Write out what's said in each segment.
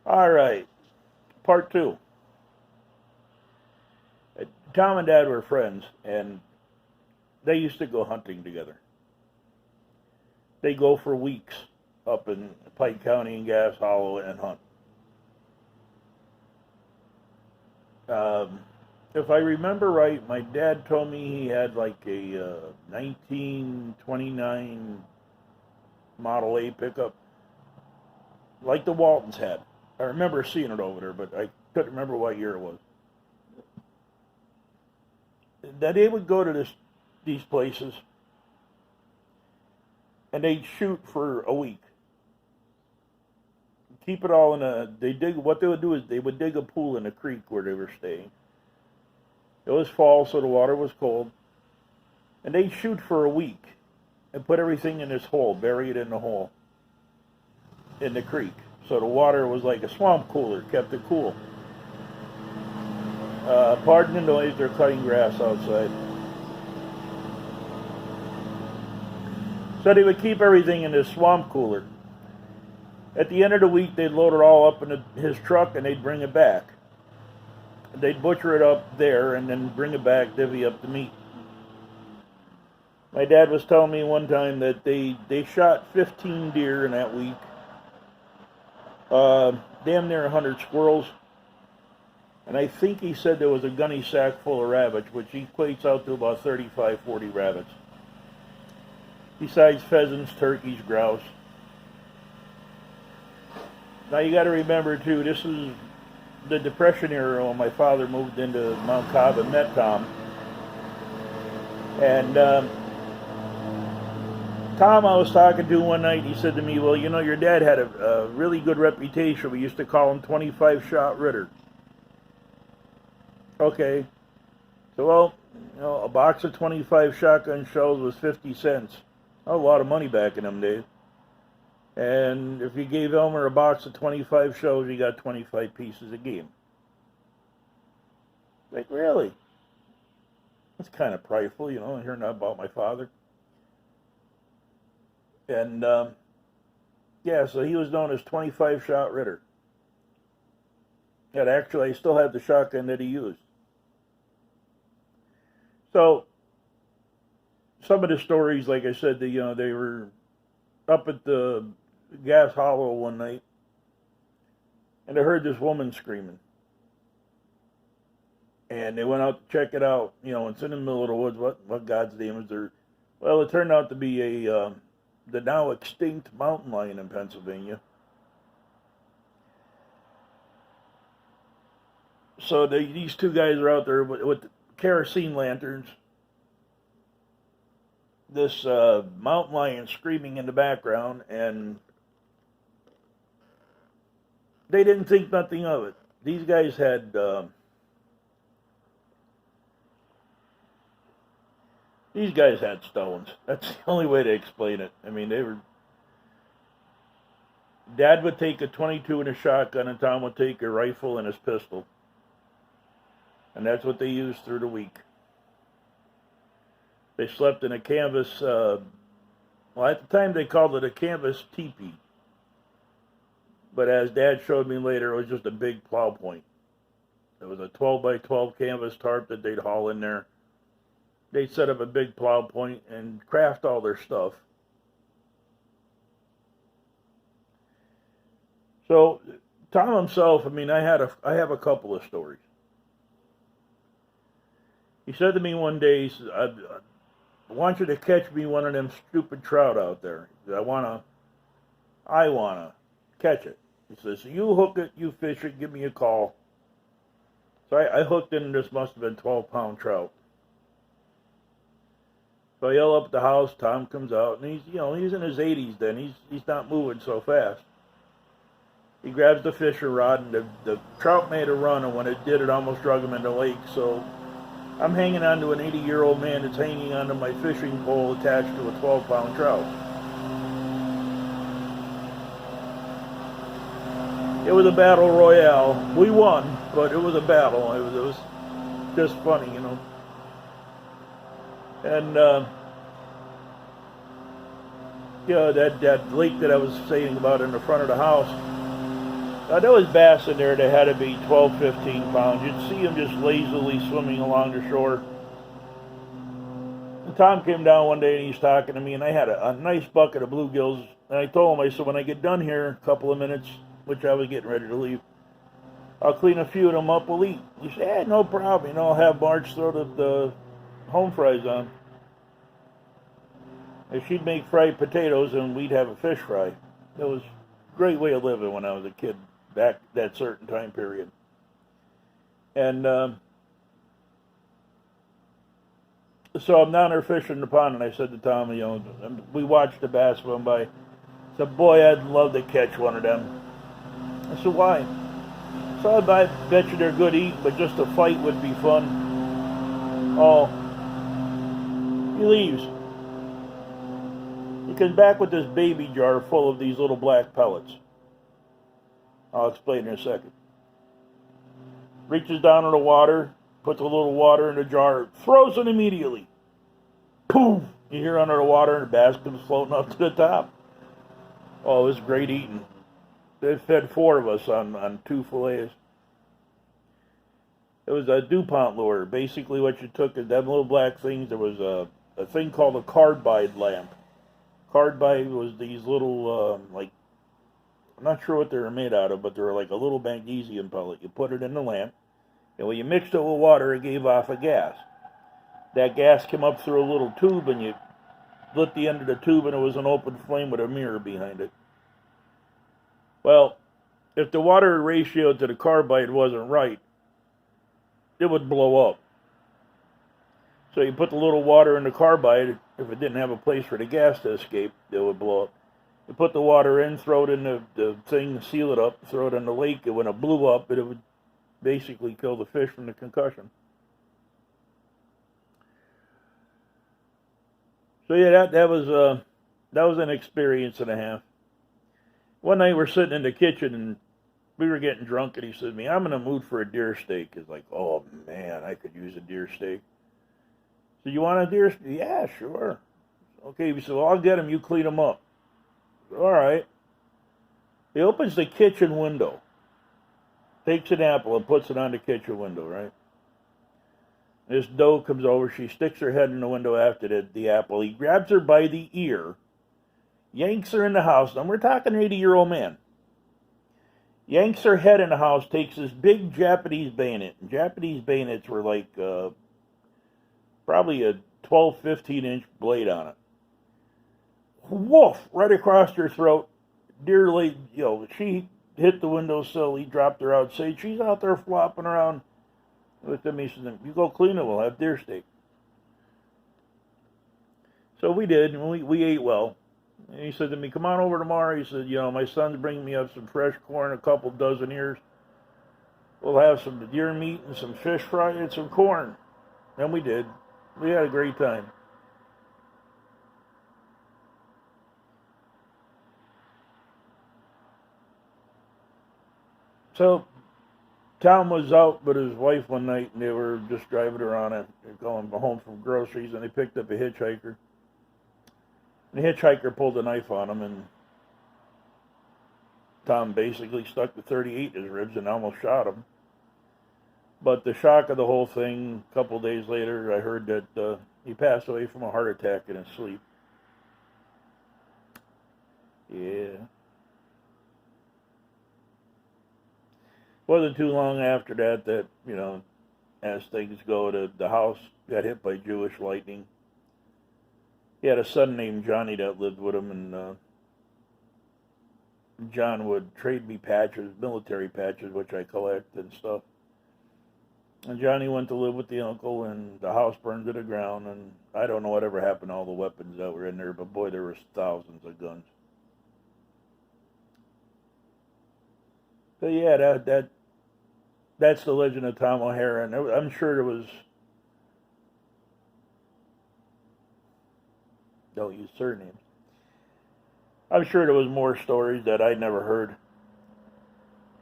All right, part two. Tom and Dad were friends, and they used to go hunting together. They go for weeks up in Pike County and Gas Hollow and hunt. Um, if I remember right, my dad told me he had like a 1929 Model A pickup, like the Waltons had. I remember seeing it over there, but I couldn't remember what year it was. That they would go to these places and they'd shoot for a week. Keep it all in a. They dig. What they would do is they would dig a pool in a creek where they were staying. It was fall, so the water was cold, and they'd shoot for a week and put everything in this hole, bury it in the hole in the creek. So the water was like a swamp cooler, kept it cool. Pardon the noise, they're cutting grass outside. So they would keep everything in this swamp cooler. At the end of the week, they'd load it all up in his truck and they'd bring it back. They'd butcher it up there and then bring it back, divvy up the meat. My dad was telling me one time that they shot 15 deer in that week, damn near 100 squirrels, and I think he said there was a gunny sack full of rabbits, which equates out to about 35, 40 rabbits. Besides pheasants, turkeys, grouse. Now you got to remember too, this is the Depression era when my father moved into Mount Cobb and met Tom. And Tom, I was talking to one night, he said to me, well, you know, your dad had a really good reputation. We used to call him 25-shot Ritter. Okay. So, well, you know, a box of 25 shotgun shells was 50 cents. A lot of money back in them days. And if you gave Elmer a box of 25 shells, you got 25 pieces a game. Like, really? That's kind of prideful, you know, hearing that about my father. And, yeah, so he was known as 25-shot Ritter. And actually, I still have the shotgun that he used. So, some of the stories, like I said, they were up at the Gas Hollow one night, and I heard this woman screaming. And they went out to check it out. You know, it's in the middle of the woods. What God's name is there? Well, it turned out to be the now extinct mountain lion in Pennsylvania. So these two guys are out there with kerosene lanterns. This mountain lion screaming in the background, and they didn't think nothing of it. These guys had stones. That's the only way to explain it. I mean, Dad would take a 22 and a shotgun, and Tom would take a rifle and his pistol. And that's what they used through the week. They slept in a canvas, well, at the time they called it a canvas teepee. But as Dad showed me later, it was just a big plow point. It was a 12 by 12 canvas tarp that they'd haul in there. They'd set up a big plow point and craft all their stuff. So Tom himself, I mean, I have a couple of stories. He said to me one day, he said, I want you to catch me one of them stupid trout out there. I wanna catch it. He says, so you hook it, you fish it, give me a call. So I hooked in, and this must have been 12-pound trout. So I yell up at the house, Tom comes out, and he's in his 80s then, he's not moving so fast. He grabs the fishing rod, and the trout made a run, and when it did, it almost drug him in the lake, so I'm hanging on to an 80-year-old man that's hanging onto my fishing pole attached to a 12-pound trout. It was a battle royale. We won, but it was a battle. It was just funny, you know. And, that lake that I was saying about in the front of the house, There was bass in there that had to be 12, 15 pounds. You'd see them just lazily swimming along the shore. And Tom came down one day and he's talking to me, and I had a nice bucket of bluegills. And I told him, I said, when I get done here, a couple of minutes, which I was getting ready to leave, I'll clean a few of them up, we'll eat. He said, yeah, no problem. You know, I'll have Marge throw the home fries on. And she'd make fried potatoes and we'd have a fish fry. It was a great way of living when I was a kid, back that certain time period. And so I'm down there fishing the pond, and I said to Tom, you know, we watched the bass swim by. I said, boy, I'd love to catch one of them. I said, why? So I bet you they're good eating, but just a fight would be fun. Oh, he leaves. He comes back with this baby jar full of these little black pellets. I'll explain in a second. Reaches down in the water, puts a little water in the jar, throws it immediately. Boom! You hear under the water, and the bass comes floating up to the top. Oh, it was great eating. They fed 4 of us on 2 fillets. It was a DuPont lure. Basically what you took is them little black things. There was a thing called a carbide lamp. Carbide was these little, like, I'm not sure what they were made out of, but they were like a little magnesium pellet. You put it in the lamp, and when you mixed it with water, it gave off a gas. That gas came up through a little tube, and you lit the end of the tube, and it was an open flame with a mirror behind it. Well, if the water ratio to the carbide wasn't right, it would blow up. So you put the little water in the carbide. If it didn't have a place for the gas to escape, it would blow up. You put the water in, throw it in the thing, seal it up, throw it in the lake, and when it blew up, it would basically kill the fish from the concussion. So yeah, that was an experience and a half. One night we're sitting in the kitchen and we were getting drunk, and he said to me, I'm in a mood for a deer steak. It's like, oh man, I could use a deer steak. So you want a deer steak? Yeah, sure. Okay, he said, well, I'll get him, you clean him up. All right. He opens the kitchen window, takes an apple and puts it on the kitchen window, right? This doe comes over, she sticks her head in the window after the apple. He grabs her by the ear, yanks her in the house. Now we're talking 80-year-old man. Yanks her head in the house, takes this big Japanese bayonet. And Japanese bayonets were like probably a 12, 15-inch blade on it. Woof! Right across her throat. Dear lady, she hit the windowsill. He dropped her outside. She's out there flopping around with him. He said, you go clean it, we'll have deer steak. So we did, and we ate well. And he said to me, come on over tomorrow. He said, my son's bringing me up some fresh corn, a couple dozen ears. We'll have some deer meat and some fish fry and some corn. And we did. We had a great time. So Tom was out with his wife one night, and they were just driving around and going home from groceries, and they picked up a hitchhiker. And the hitchhiker pulled a knife on him, and Tom basically stuck the .38 in his ribs and almost shot him. But the shock of the whole thing, a couple of days later, I heard that he passed away from a heart attack in his sleep. Yeah. Wasn't too long after that, as things go, the house got hit by Jewish lightning. He had a son named Johnny that lived with him, and John would trade me patches, military patches, which I collect and stuff. And Johnny went to live with the uncle, and the house burned to the ground, and I don't know whatever happened to all the weapons that were in there, but boy, there was thousands of guns. So yeah, that's the legend of Tom O'Hara, and I'm sure there was, don't use surnames, I'm sure there was more stories that I'd never heard.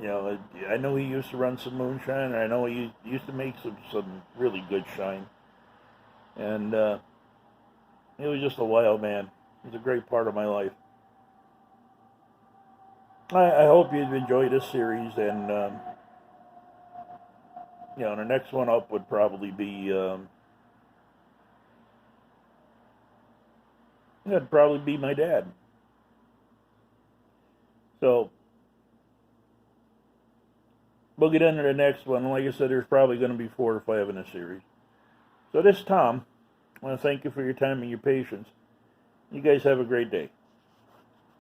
I know he used to run some moonshine, and I know he used to make some really good shine. And he was just a wild man. He was a great part of my life. I hope you've enjoyed this series, and the next one up would probably be it'd probably be my dad. So we'll get into the next one. Like I said, there's probably going to be 4 or 5 in the series. So this is Tom. I want to thank you for your time and your patience. You guys have a great day.